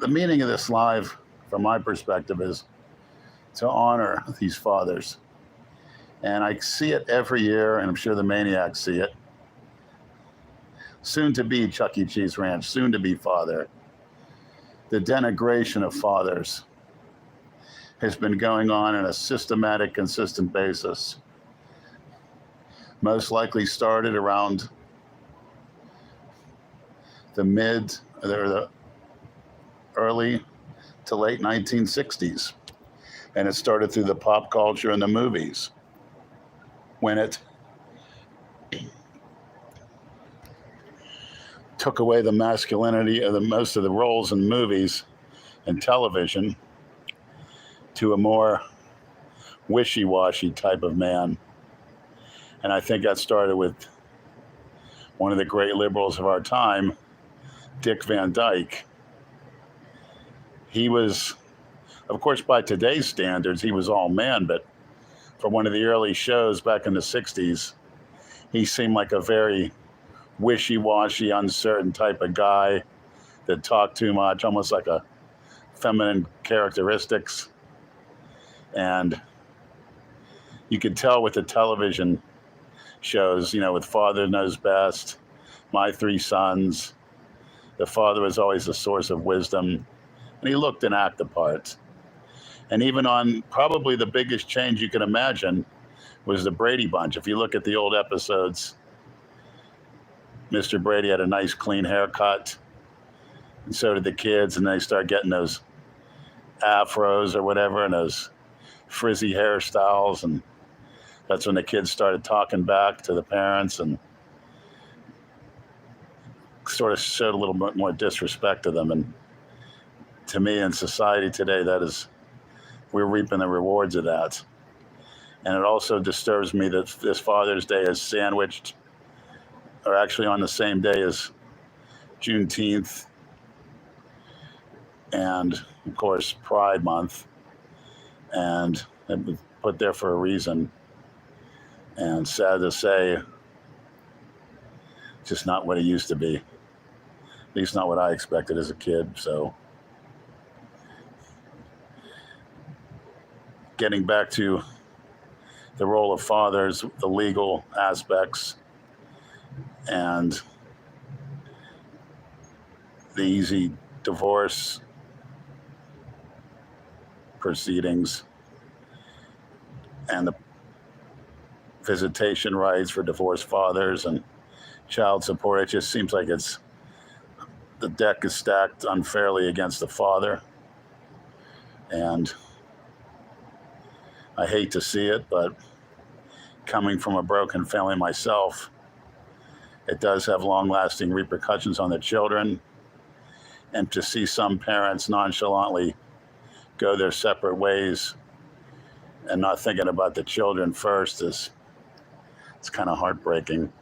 the meaning of this live, from my perspective, is to honor these fathers. And I see it every year, and I'm sure the maniacs see it. Soon to be Chuck E. Cheese Ranch, soon to be father. The denigration of fathers has been going on a systematic, consistent basis. Most likely started around the early to late 1960s. And it started through the pop culture and the movies, when it took away the masculinity of most of the roles in movies and television to a more wishy-washy type of man. And I think that started with one of the great liberals of our time, Dick Van Dyke. He was, of course, by today's standards, he was all man, but for one of the early shows back in the 60s, he seemed like a very wishy-washy, uncertain type of guy that talked too much, almost like a feminine characteristics. And you could tell with the television shows, with Father Knows Best, My Three Sons, the father was always a source of wisdom, and he looked and acted the part. And even on probably the biggest change you can imagine was the Brady Bunch. If you look at the old episodes, Mr. Brady had a nice clean haircut, and so did the kids, and they start getting those afros or whatever and those frizzy hairstyles, and that's when the kids started talking back to the parents and sort of showed a little bit more disrespect to them. And to me, in society today, we're reaping the rewards of that. And it also disturbs me that this Father's Day is sandwiched, or actually on the same day as Juneteenth, and of course Pride Month, and it was put there for a reason. And sad to say, just not what it used to be. At least not what I expected as a kid. So getting back to the role of fathers, the legal aspects, and the easy divorce proceedings and the visitation rights for divorced fathers and child support. It just seems like the deck is stacked unfairly against the father. And I hate to see it, but coming from a broken family myself, it does have long-lasting repercussions on the children. And to see some parents nonchalantly go their separate ways and not thinking about the children first it's kind of heartbreaking.